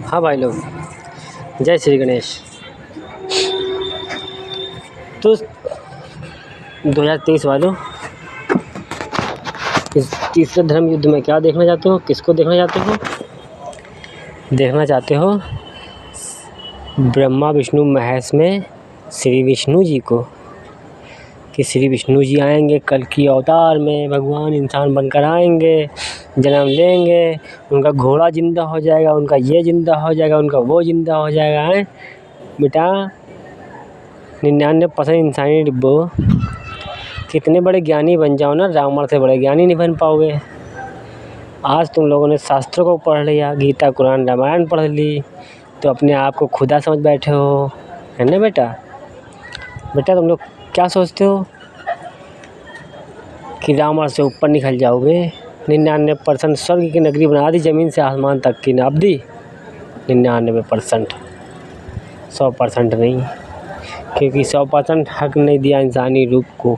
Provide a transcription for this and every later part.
हाँ भाई लोग, जय श्री गणेश। तो 2023 वालों, इस तीसरे धर्म युद्ध में क्या देखना चाहते हो? किसको देखना चाहते हो? देखना चाहते हो ब्रह्मा विष्णु महेश में श्री विष्णु जी को, कि श्री विष्णु जी आएंगे कल की अवतार में, भगवान इंसान बनकर आएंगे, जन्म लेंगे, उनका घोड़ा ज़िंदा हो जाएगा, उनका ये ज़िंदा हो जाएगा, उनका वो ज़िंदा हो जाएगा। है बेटा 99% इंसानी डिब्बो, कितने बड़े ज्ञानी बन जाओ ना, रावण से बड़े ज्ञानी नहीं बन पाओगे। आज तुम लोगों ने शास्त्रों को पढ़ लिया, गीता कुरान रामायण पढ़ ली, तो अपने आप को खुदा समझ बैठे हो, है ना बेटा? बेटा तुम लोग क्या सोचते हो कि रावण से ऊपर निकल जाओगे? 99% स्वर्ग की नगरी बना दी, ज़मीन से आसमान तक की नाप दी। 99%, 100% नहीं, क्योंकि 100% हक नहीं दिया इंसानी रूप को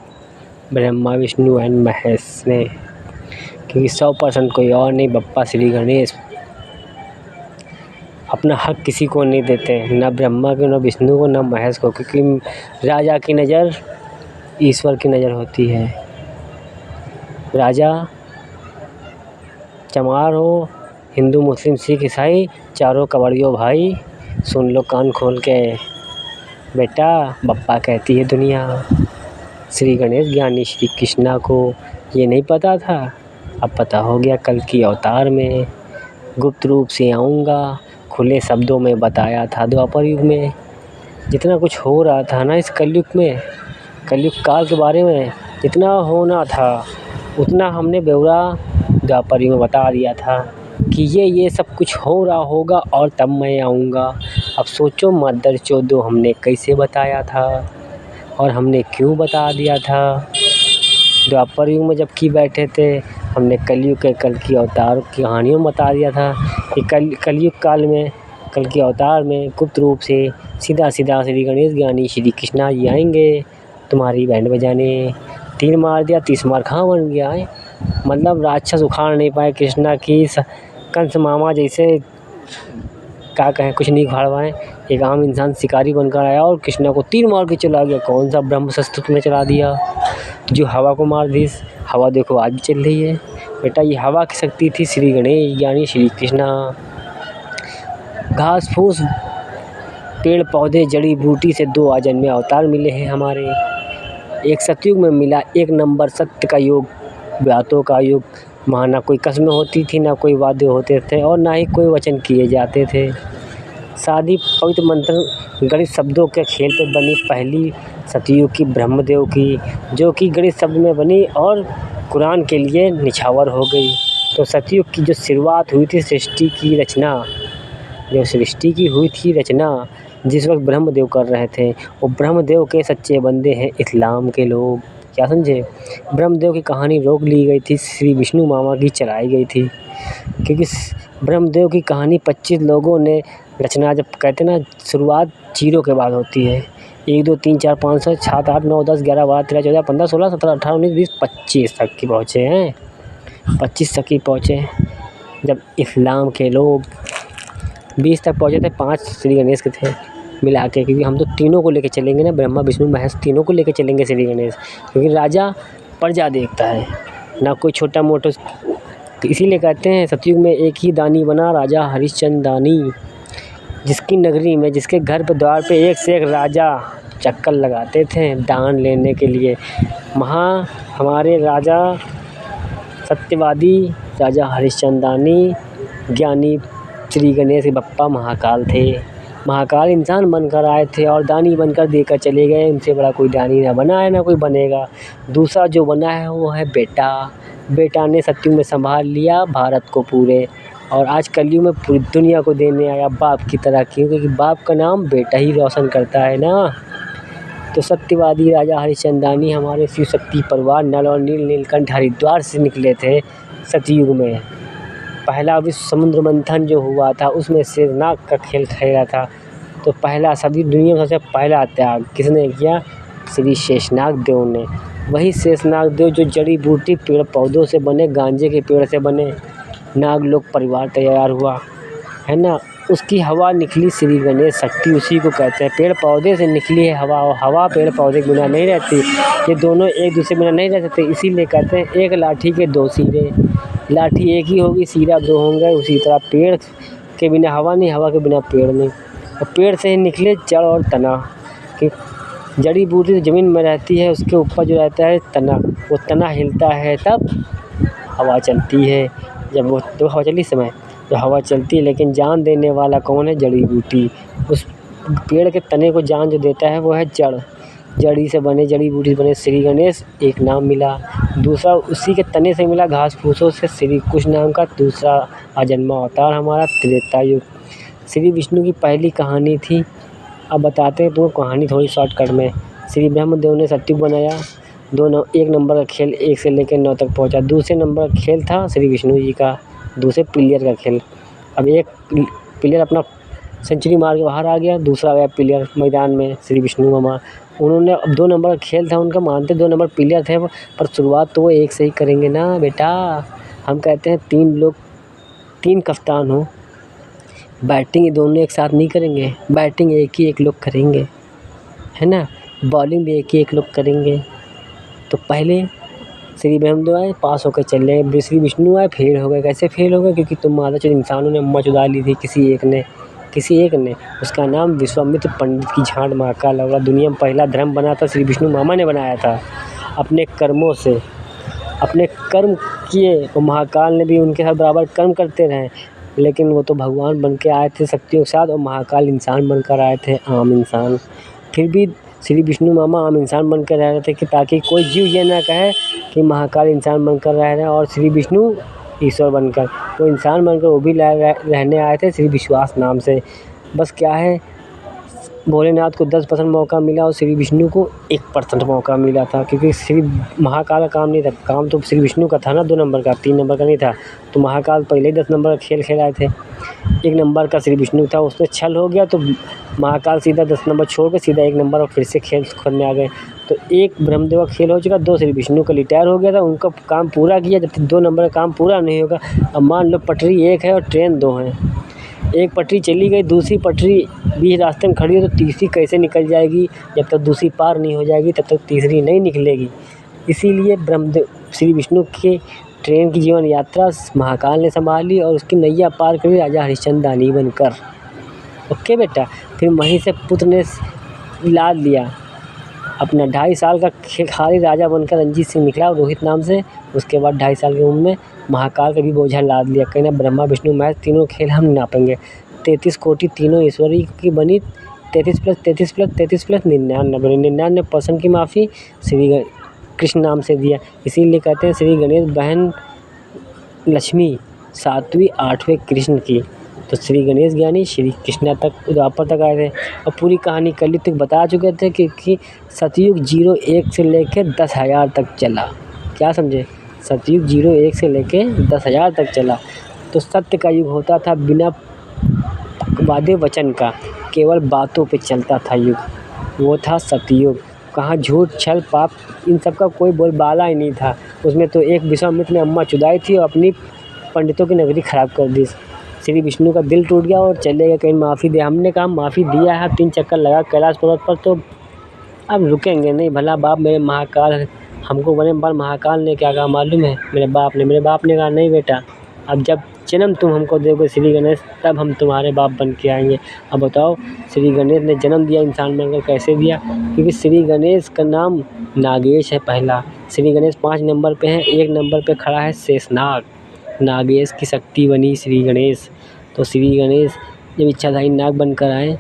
ब्रह्मा विष्णु एंड महेश ने, क्योंकि 100% कोई और नहीं, बप्पा श्री गणेश अपना हक किसी को नहीं देते, ना ब्रह्मा को, ना विष्णु को, ना महेश को, क्योंकि राजा की नज़र ईश्वर की नज़र होती है। राजा चमार हो, हिंदू मुस्लिम सिख ईसाई, चारों कवड़ियों भाई, सुन लो कान खोल के। बेटा बप्पा कहती है दुनिया, श्री गणेश ज्ञानी श्री कृष्णा को ये नहीं पता था, अब पता हो गया। कल की अवतार में गुप्त रूप से आऊँगा, खुले शब्दों में बताया था द्वापर युग में। जितना कुछ हो रहा था ना इस कलयुग में, कलयुग काल के बारे में जितना होना था उतना हमने ब्यौरा द्वापर युग में बता दिया था कि ये सब कुछ हो रहा होगा और तब मैं आऊँगा। अब सोचो मदर चौदो हमने कैसे बताया था और हमने क्यों बता दिया था। द्वापर युग में जब की बैठे थे, हमने कलयुग के कल की अवतार की कहानियों में बता दिया था कि कलयुग काल में, कल के अवतार में गुप्त रूप से सीधा श्री गणेश ज्ञानी श्री कृष्णा जी आएंगे तुम्हारी बैंड बजाने। 3 मार दिया 30 मार कहाँ बन गया है, मतलब राक्षस उखाड़ नहीं पाए कृष्णा की, कंस मामा जैसे क्या कहें, कुछ नहीं उखाड़ पाए। एक आम इंसान शिकारी बनकर आया और कृष्णा को 3 मार के चला गया। कौन सा ब्रह्मशस्त्र तुमने चला दिया जो हवा को मार दी? हवा देखो आज भी चल रही है बेटा, ये हवा की शक्ति थी श्री गणेश यानी श्री कृष्णा। घास फूस पेड़ पौधे जड़ी बूटी से 2 आजन्मे अवतार मिले हैं हमारे। एक सतयुग में मिला 1 नंबर सत्य का योग, बातों का योग। वहाँ ना कोई कस्में होती थी, ना कोई वादे होते थे और ना ही कोई वचन किए जाते थे। सादी पवित्र मंत्र गणित शब्दों के खेल पर बनी पहली सतयुग की ब्रह्मदेव की, जो कि गणित शब्द में बनी और कुरान के लिए निछावर हो गई। तो सतयुग की जो शुरुआत हुई थी सृष्टि की रचना, जो सृष्टि की हुई थी रचना जिस वक्त ब्रह्मदेव कर रहे थे, वो ब्रह्मदेव के सच्चे बंदे हैं इस्लाम के लोग। क्या समझे? ब्रह्मदेव की कहानी रोक ली गई थी, श्री विष्णु मामा की चलाई गई थी, क्योंकि ब्रह्मदेव की कहानी 25 लोगों ने रचना, जब कहते ना शुरुआत 0 के बाद होती है, 1 2 3 4 5 6 7 8 9 10 11 12 13 14 15 16 17 18 19 20 25 तक की पहुँचे हैं, 25 तक की पहुँचे। जब इस्लाम के लोग 20 तक पहुँचे थे, 5 श्री गणेश के थे मिला के, क्योंकि हम तो तीनों को लेके चलेंगे ना, ब्रह्मा विष्णु महेश तीनों को लेके चलेंगे श्री गणेश, क्योंकि राजा प्रजा देखता है ना कोई छोटा मोटा। तो इसीलिए कहते हैं सतयुग में एक ही दानी बना राजा हरिश्चंद्र दानी, जिसकी नगरी में, जिसके घर पे द्वार पे एक से एक राजा चक्कर लगाते थे दान लेने के लिए। वहाँ हमारे राजा सत्यवादी राजा हरिश्चंद्र दानी ज्ञानी श्री गणेश के बप्पा महाकाल थे। महाकाल इंसान बनकर आए थे और दानी बनकर देकर चले गए। उनसे बड़ा कोई दानी ना बना है ना कोई बनेगा। दूसरा जो बना है वो है बेटा। बेटा ने सतयुग में संभाल लिया भारत को पूरे, और आज कलयुग में पूरी दुनिया को देने आया बाप की तरह, क्योंकि बाप का नाम बेटा ही रोशन करता है ना। तो सत्यवादी राजा हरिश्चंद्र दानी हमारे शिव शक्ति परिवार नल और नीलकंठ हरिद्वार से निकले थे सतयुग में। पहला विश्व समुद्र मंथन जो हुआ था उसमें शेषनाग का खेल खेला था। तो पहला सभी दुनिया का सबसे पहला त्याग किसने किया? श्री शेषनाग देव ने। वही शेषनाग देव जो जड़ी बूटी पेड़ पौधों से बने, गांजे के पेड़ से बने नाग लोग परिवार तैयार हुआ है ना। उसकी हवा निकली श्री गणेश शक्ति उसी को कहते हैं। पेड़ पौधे से निकली है हवा, और हवा पेड़ पौधे के बिना नहीं रहती। ये दोनों एक दूसरे के बिना नहीं रह सकते, इसीलिए कहते हैं एक लाठी के दो सिरे। लाठी एक ही होगी, सिरा दो होंगे। उसी तरह पेड़ के बिना हवा नहीं, हवा के बिना पेड़ नहीं। और पेड़ से ही निकले जड़ और तना। कि जड़ी बूटी तो ज़मीन में रहती है, उसके ऊपर जो रहता है तना, वो तना हिलता है तब हवा चलती है। जब वो तो हवा चली समय तो हवा चलती है, लेकिन जान देने वाला कौन है? जड़ी बूटी। उस पेड़ के तने को जान जो देता है वो है जड़। जड़ी से बने, जड़ी बूटी से बने श्री गणेश एक नाम मिला। दूसरा उसी के तने से मिला घास फूसों से श्री कृष्ण नाम का दूसरा अजन्मा अवतार हमारा त्रेता युग। श्री विष्णु की पहली कहानी थी। अब बताते हैं तो कहानी थोड़ी शॉर्टकट में। श्री ब्रह्मदेव ने सतयुग बनाया। एक नंबर का खेल 1 से लेकर 9 तक पहुंचा। दूसरे नंबर का खेल था श्री विष्णु जी का, दूसरे प्लेयर का खेल। अब एक प्लेयर अपना सेंचुरी मार के बाहर आ गया, दूसरा गया प्लेयर मैदान में श्री विष्णु मामा। उन्होंने अब 2 नंबर का खेल था उनका, मानते 2 नंबर प्लेयर थे, पर शुरुआत तो वो 1 से ही करेंगे ना बेटा। हम कहते हैं 3 लोग 3 कप्तान हो, बैटिंग ये दोनों एक साथ नहीं करेंगे। बैटिंग एक ही एक लोग करेंगे, है ना। बॉलिंग भी एक ही एक लोग करेंगे। तो पहले श्री ब्रह्मदेव आए, पास होकर चले गए। श्री विष्णु आए, फेल हो गए। कैसे फेल हो गए? क्योंकि तुम आधा इंसानों ने अम्मा चुरा ली थी किसी एक ने। उसका नाम विश्वामित्र पंडित की झांट महाकाल होगा। दुनिया में पहला धर्म बना था श्री विष्णु मामा ने बनाया था अपने कर्मों से। अपने कर्म किए और महाकाल ने भी उनके साथ बराबर कर्म करते रहे। लेकिन वो तो भगवान बन के आए थे शक्तियों के साथ, और महाकाल इंसान बनकर आए थे, आम इंसान। फिर भी श्री विष्णु मामा आम इंसान बनकर रह रहे थे कि ताकि कोई जीव ये ना कहे कि महाकाल इंसान बनकर रह रहे हैं और श्री विष्णु ईश्वर बनकर। वो इंसान बनकर वो भी रहने आए थे श्री विश्वास नाम से। बस क्या है, भोलेनाथ को 10% मौका मिला और श्री विष्णु को 1% मौका मिला था। क्योंकि श्री महाकाल का काम नहीं था, काम तो श्री विष्णु का था ना 2 नंबर का, 3 नंबर का नहीं था। तो महाकाल पहले ही 10 नंबर का खेल खेलाए थे। 1 नंबर का श्री विष्णु था, उसमें छल हो गया तो महाकाल सीधा 10 नंबर छोड़ के सीधा 1 नंबर और फिर से खेल करने आ गए। तो 1 ब्रह्मदेव का खेल हो चुका, 2 श्री विष्णु का रिटायर हो गया था, उनका काम पूरा किया। जब तक 2 नंबर का काम पूरा नहीं होगा, अब मान लो पटरी 1 है और ट्रेन 2 है। एक पटरी चली गई, दूसरी पटरी बीच रास्ते में खड़ी है, तो तीसरी कैसे निकल जाएगी? जब तक दूसरी पार नहीं हो जाएगी तब तक तीसरी नहीं निकलेगी। इसीलिए ब्रह्मदेव श्री विष्णु के ट्रेन की जीवन यात्रा महाकाल ने संभाली और उसकी नैया पार करी राजा हरिश्चंद्र दानी बनकर। ओके बेटा। फिर वहीं से पुत्र ने लाद लिया अपना 2.5 साल का खाली राजा बनकर रंजीत सिंह निकला रोहित नाम से। उसके बाद 2.5 साल की उम्र में महाकाल का भी बोझा लाद लिया। कहना ब्रह्मा विष्णु महेश तीनों खेल हम नापेंगे। 33 कोटि तीनों ईश्वरी की बनी। 33 + 33 + 33 + 99, 99% की माफ़ी श्री कृष्ण नाम से दिया। इसीलिए कहते हैं श्री गणेश बहन लक्ष्मी 7वीं 8वें कृष्ण की। तो श्री गणेश ज्ञानी श्री कृष्णा तक द्वापर तक आए थे। और पूरी कहानी कल तक बता चुके थे कि सतयुग 01 से लेकर 10,000 तक चला। क्या समझे? सतयुग 01 से लेकर 10,000 तक चला। तो सत्य का युग होता था, बिना वादे वचन का, केवल बातों पे चलता था युग, वो था सतयुग। कहाँ झूठ छल पाप इन सब का कोई बोलबाला ही नहीं था। उसमें तो एक विश्वामित्र ने अम्मा चुदाई थी और अपनी पंडितों की नगरी ख़राब कर दी। श्री विष्णु का दिल टूट गया और चले गए कहीं माफ़ी दे। हमने कहा माफ़ी दिया है, 3 चक्कर लगा कैलाश पर्वत पर, तो अब रुकेंगे नहीं। भला बाप मेरे महाकाल हमको बने बार महाकाल ने क्या कहा मालूम है? मेरे बाप ने कहा नहीं बेटा, अब जब जन्म तुम हमको दोगे श्री गणेश, तब हम तुम्हारे बाप बन के आएंगे। अब बताओ श्री गणेश ने जन्म दिया इंसान बनकर, कैसे दिया? क्योंकि श्री गणेश का नाम नागेश है पहला। श्री गणेश 5 नंबर पे है, 1 नंबर पे खड़ा है शेषनाग। नागेश की शक्ति बनी श्री गणेश। तो श्री गणेश जब इच्छाधारी नाग बनकर आए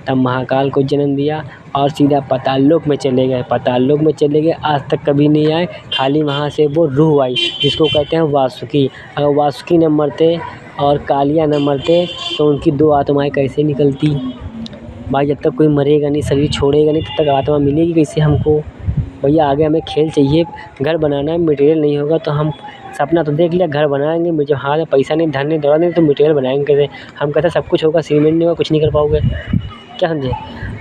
तब महाकाल को जन्म दिया और सीधा पाताल लोक में चले गए। पाताल लोक में चले गए, आज तक कभी नहीं आए, खाली वहाँ से वो रूह आई जिसको कहते हैं वासुकी। अगर वासुकी न मरते और कालिया न मरते तो उनकी 2 आत्माएं कैसे निकलती? भाई जब तक कोई मरेगा नहीं, शरीर छोड़ेगा नहीं, तब तक आत्मा मिलेगी कैसे हमको? भैया आगे हमें खेल चाहिए, घर बनाना है, मटेरियल नहीं होगा तो हम सपना तो देख लिया घर बनाएंगे, मुझे हाथ में पैसा नहीं, धन नहीं, दौलत नहीं, तो मटेरियल बनाएंगे कैसे? हम कहते सब कुछ होगा, सीमेंट नहीं होगा कुछ नहीं कर पाओगे। क्या समझे?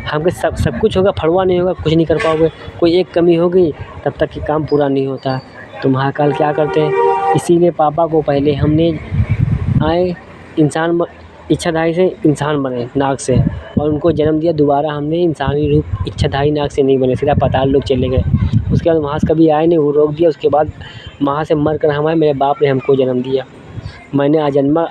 हमको सब कुछ होगा, फड़वा नहीं होगा कुछ नहीं कर पाओगे। कोई एक कमी होगी तब तक कि काम पूरा नहीं होता। तो महाकाल क्या करते हैं? इसीलिए पापा को पहले हमने आए इंसान इच्छाधारी से इंसान बने नाग से, और उनको जन्म दिया दोबारा हमने इंसानी रूप इच्छाधारी नाग से नहीं बने, सीधा पाताल लोक चले गए। उसके बाद वहाँ से कभी आए नहीं, वो रोक दिया। उसके बाद वहाँ से मर कर हम आए, मेरे बाप ने हमको जन्म दिया। मैंने आजन्मा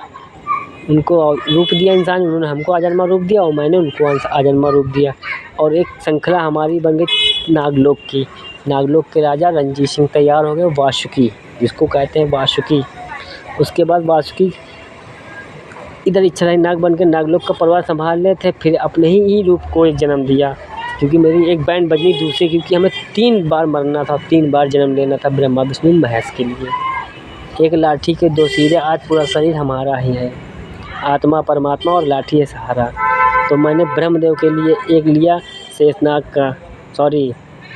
उनको रूप दिया इंसान, उन्होंने हमको आजन्मा रूप दिया और मैंने उनको आजन्मा रूप दिया। और एक श्रृंखला हमारी बन गई नागलोक की। नागलोक के राजा रणजीत सिंह तैयार हो गए, वासुकी जिसको कहते हैं वासुकी। उसके बाद वासुकी इधर इच्छाधारी नाग बन के नागलोक का परिवार संभाल रहे थे, फिर अपने ही रूप को एक जन्म दिया। क्योंकि मेरी एक बैंड बजनी दूसरी, क्योंकि हमें 3 बार मरना था, 3 बार जन्म लेना था ब्रह्मा विष्णु महेश के लिए। एक लाठी के 2 सिरे, आज पूरा शरीर हमारा ही है, आत्मा परमात्मा और लाठी है सहारा। तो मैंने ब्रह्मदेव के लिए एक लिया शेषनाग का,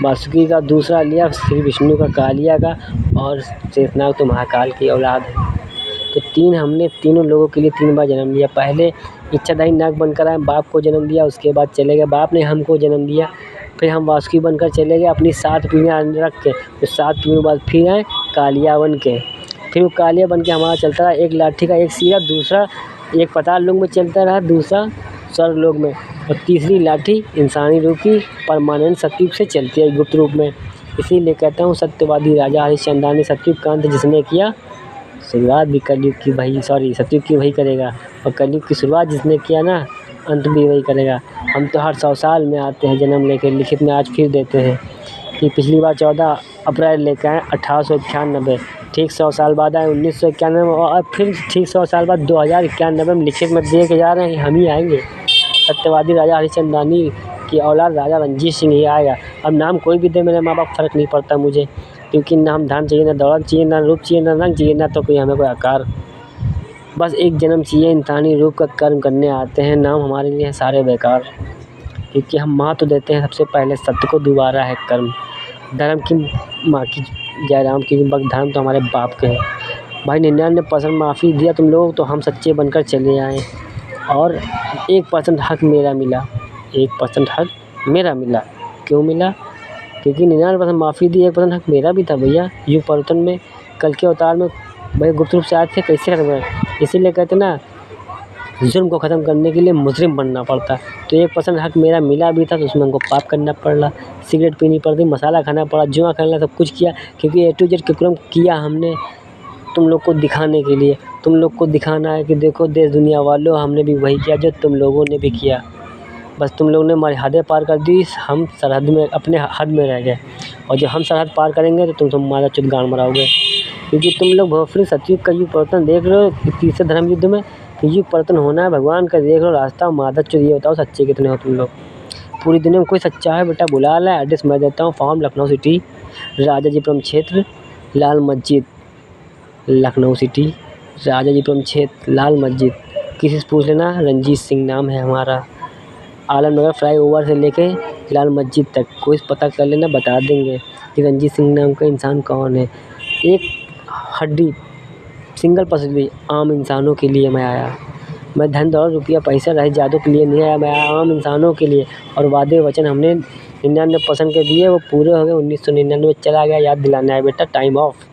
वासुकी का, दूसरा लिया श्री विष्णु का कालिया का, और शेषनाग तो महाकाल की औलाद है। तो 3 हमने तीनों लोगों के लिए 3 बार जन्म लिया। पहले इच्छाधारी नाग बनकर आए, बाप को जन्म दिया, उसके बाद चले गए, बाप ने हमको जन्म दिया। फिर हम वासुकी बनकर चले गए, अपनी 7 पीढ़ियाँ रख के, उस 7 पीढ़ियों बाद फिर आए कालिया बन के। फिर वो कालिया बन के हमारा चलता रहा, एक लाठी का एक सिरा, दूसरा एक पाताल लोक में चलता रहा, दूसरा स्वर्ग लोक में, और तीसरी लाठी इंसानी रूप की परमानेंट सतयुग से चलती है गुप्त रूप में। इसीलिए कहता हूँ सत्यवादी राजा हरिश्चंद्रानी सतयुग का अंत जिसने किया, शुरुआत भी कलयुग की सतयुग की वही करेगा, और कलयुग की शुरुआत जिसने किया ना, अंत भी वही करेगा। हम तो हर 100 साल में आते हैं जन्म लेके, लिखित में आज फिर देते हैं कि पिछली बार 14 अप्रैल लेकर आए 1891, ठीक 100 साल बाद आए 1991, और अब फिर ठीक 100 साल बाद 2091 में लिखित में दे के जा रहे हैं, हम ही आएंगे। सत्यवादी राजा हरिश्चंद्रानी की औलाद राजा रणजीत सिंह ही आएगा। अब नाम कोई भी दे, मेरे माँ बाप फ़र्क नहीं पड़ता मुझे, क्योंकि ना हम धन चाहिए, ना दौलत चाहिए, ना रूप चाहिए, ना रंग चाहिए, ना तो कोई हमें कोई आकार। बस एक जन्म चाहिए, इंसानी रूप का कर्म करने आते हैं, नाम हमारे लिए है सारे बेकार। क्योंकि हम माँ तो देते हैं सबसे पहले सत्य को, दोबारा है कर्म। धर्म की माँ की जयराम की, धर्म तो हमारे बाप के हैं भाई। 99% माफ़ी दिया तुम लोग, तो हम सच्चे बनकर चले आए, और 1% हक मेरा मिला, 1% हक मेरा मिला। क्यों मिला? क्योंकि 99% माफ़ी दी, 1% हक मेरा भी था भैया। युग परिवर्तन में कल के अवतार में भाई गुप्त रूप से आए थे, कैसे खत्म है? इसीलिए कहते ना, जुर्म को ख़त्म करने के लिए मुजरिम बनना पड़ता। तो 1% हक मेरा मिला भी था, तो उसमें हमको पाप करना पड़ा, सिगरेट पीनी पड़ती, मसाला खाना पड़ा, जुआ खेलना, सब कुछ किया, क्योंकि A to Z के क्रम किया हमने तुम लोग को दिखाने के लिए। तुम लोग को दिखाना है कि देखो देश दुनिया वालों, हमने भी वही किया जो तुम लोगों ने भी किया। बस तुम लोगों ने हमारी हदें पार कर दी, हम सरहद में, अपने हद में रह गए, और जब हम सरहद पार करेंगे तो तुम हमारा चुत गाड़ मराओगे। क्योंकि तुम लोग भोसड़ी सतयुग का युग परिवर्तन देख रहे हो, तीसरे धर्म युद्ध में युग परिवर्तन होना है, भगवान का देख लो रास्ता। मादक चुत ये बताओ सच्चे कितने हो तुम लोग? पूरी दुनिया में कोई सच्चा है बेटा? बुला ला। एड्रेस मैं देता हूँ, फॉर्म लखनऊ सिटी, राजाजीपुरम क्षेत्र, लाल मस्जिद, लखनऊ सिटी, राजाजीपुरम क्षेत्र, लाल मस्जिद। किसी से पूछ लेना, रणजीत सिंह नाम है हमारा। आलमनगर फ्लाईओवर से लेके लाल मस्जिद तक कोई पता कर लेना, बता देंगे कि रणजीत सिंह नाम का इंसान कौन है। एक हड्डी सिंगल पर्सन आम इंसानों के लिए मैं आया। मैं धन दौलत रुपया पैसा रहे जादू के लिए नहीं आया, मैं आया आम इंसानों के लिए। और वादे वचन हमने 99% के दिए, वो पूरे हो गए। 1999 चला गया, याद दिलाने आया बेटा, टाइम ऑफ।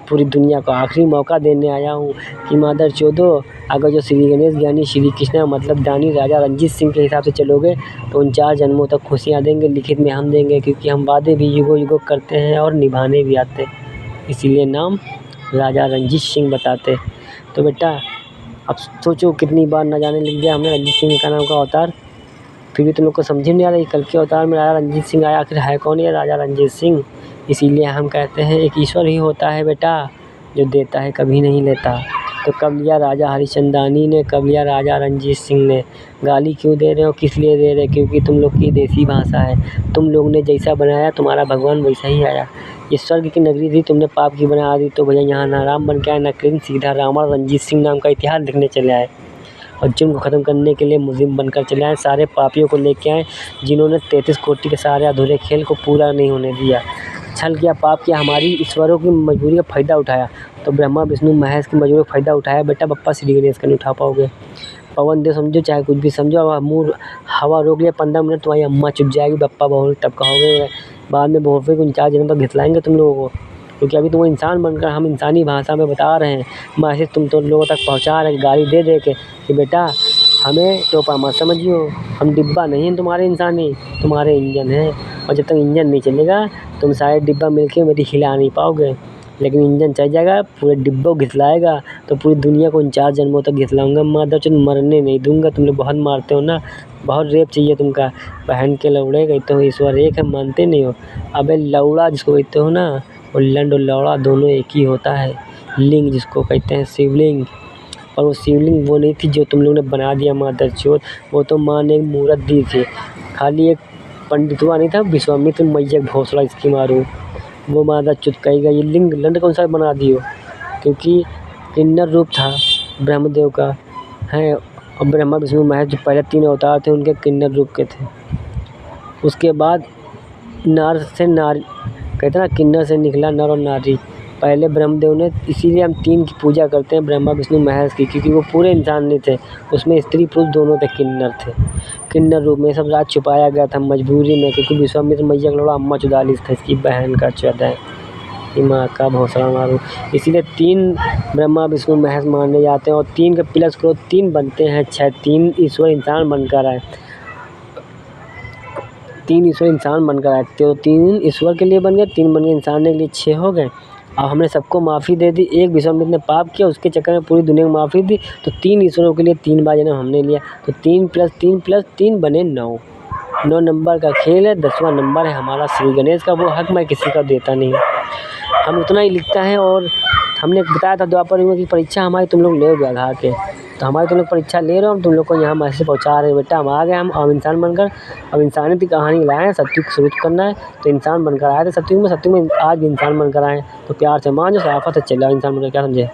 पूरी दुनिया को आखिरी मौका देने आया हूँ कि मादर चोदो, अगर जो श्री गणेश ज्ञानी श्री कृष्णा मतलब दानी राजा रणजीत सिंह के हिसाब से चलोगे तो 49 जन्मों तक खुशियाँ देंगे, लिखित में हम देंगे। क्योंकि हम वादे भी युगों युगों करते हैं और निभाने भी आते, इसीलिए नाम राजा रणजीत सिंह बताते। तो बेटा अब सोचो कितनी बार न जाने लिख दिया हमने रणजीत सिंह का नाम का अवतार, फिर भी तुम लोग को समझ नहीं आ रही कल के अवतार में राजा रणजीत सिंह आया। आखिर है कौन ये राजा रणजीत सिंह? इसीलिए हम कहते हैं एक ईश्वर ही होता है बेटा, जो देता है कभी नहीं लेता। तो कब लिया राजा हरिश्चंद्रानी ने, कब लिया राजा रणजीत सिंह ने? गाली क्यों दे रहे हो, किस लिए दे रहे? क्योंकि तुम लोग की देसी भाषा है। तुम लोग ने जैसा बनाया तुम्हारा भगवान वैसा ही आया। ये स्वर्ग की नगरी थी, तुमने पाप की बना दी। तो भैया यहाँ ना राम बन के आए, ना कृष्ण, सीधा रावण रणजीत सिंह नाम का इतिहास लिखने चले आए, और जुर्म को ख़त्म करने के लिए मुज़िम बनकर चले आए। सारे पापियों को लेके आए जिन्होंने 33 कोटि के सारे अधूरे खेल को पूरा नहीं होने दिया। छल किया, पाप किया, हमारी ईश्वरों की मजबूरी का फ़ायदा उठाया। तो ब्रह्मा विष्णु महेश की मजबूरी का फ़ायदा उठाया बेटा, बप्पा श्री गणेश का नहीं उठा पाओगे। पवन देव समझो, चाहे कुछ भी समझो, मुँह हवा रोक लिया 15 मिनट, तुम्हारी अम्मा चुप जाएगी, बप्पा बहु तब कहोगे। बाद में बहुफे को 49 जन्म तक घिसलाएंगे तुम लोगों को, क्योंकि अभी तुम इंसान बनकर हम इंसानी भाषा में बता रहे हैं। मैसेज तुम तो लोगों तक पहुँचा रहे हैं गाली दे दे के कि बेटा हमें टोपा मत समझियो, हम डिब्बा नहीं हैं तुम्हारे इंसानी, तुम्हारे इंजन हैं। और जब तक इंजन नहीं चलेगा तुम सारे डिब्बा मिलके मेरी हिला नहीं पाओगे। लेकिन इंजन चल जाएगा, पूरे डिब्बे को घिसलाएगा तो पूरी दुनिया को 49 जन्मों तक घिसलाऊँगा। मादरचोद मरने नहीं दूँगा। तुम लोग बहुत मारते हो ना, बहुत रेप चाहिए तुमका। बहन के लौड़े कहते हो ईश्वर एक है, मानते नहीं हो। अबे लौड़ा जिसको कहते हो ना, वो लंड और लौड़ा दोनों एक ही होता है। लिंग जिसको कहते हैं शिवलिंग, और वो शिवलिंग वो नहीं थी जो तुम लोगों ने बना दिया मादरचोद। वो तो माँ ने एक मूरत दी थी। खाली एक पंडितवा नहीं था विश्वामित्र मैया घोंसला इसकी मारूँ। वो मादरचोद कहेगा ये लिंग लंड कौन सा बना दियो, क्योंकि किन्नर रूप था ब्रह्मदेव का है। और ब्रह्मा विष्णु महेश जो पहले 3 अवतार थे उनके किन्नर रूप के थे। उसके बाद नार से नारी कहते ना, किन्नर से निकला नर और नारी। पहले ब्रह्मदेव ने, इसीलिए हम 3 की पूजा करते हैं, ब्रह्मा विष्णु महेश की, क्योंकि वो पूरे इंसान नहीं थे। उसमें स्त्री पुरुष दोनों थे, किन्नर थे। किन्नर रूप में सब राज छुपाया गया था मजबूरी में, क्योंकि विश्वामित्र मैया का लौड़ा अम्मा चुदालिस था इसकी बहन का चौदह माँ का भौसला मारूँ। इसीलिए 3 ब्रह्मा विष्णु महेश माने जाते हैं। और 3 के प्लस करो 3 बनते हैं 6। 3 ईश्वर इंसान बनकर आए, 3 ईश्वर इंसान बनकर आए। तो 3 ईश्वर के लिए बन गए, 3 बन गए इंसान के लिए, 6 हो गए। अब हमने सबको माफ़ी दे दी। एक विश्वामित्र ने पाप किया, उसके चक्कर में पूरी दुनिया को माफ़ी दी। तो 3 ईश्वरों के लिए 3 बार जन्म हमने लिया। तो 3 + 3 + 3 बने 9। 9 नंबर का खेल है। 10वां नंबर है हमारा श्री गणेश का। वो हक मैं किसी का देता नहीं, हम उतना ही लिखता है। और हमने बताया था द्वापर युग की परीक्षा हमारी तुम लोग ले आधार के, तो हमारी तुम लोग परीक्षा ले रहे हो, हम तुम लोग को यहाँ मैसेज पहुँचा रहे हैं। बेटा हम आ गए, हम अब इंसान बनकर, अब इंसानियत की कहानी लाए हैं। सत्युग शुरू करना है तो इंसान बनकर आए थे सत्युग में, सत्युग में आज भी इंसान बनकर आए हैं। तो प्यार से मान जो, सराफत से चला इंसान बनकर, क्या समझे।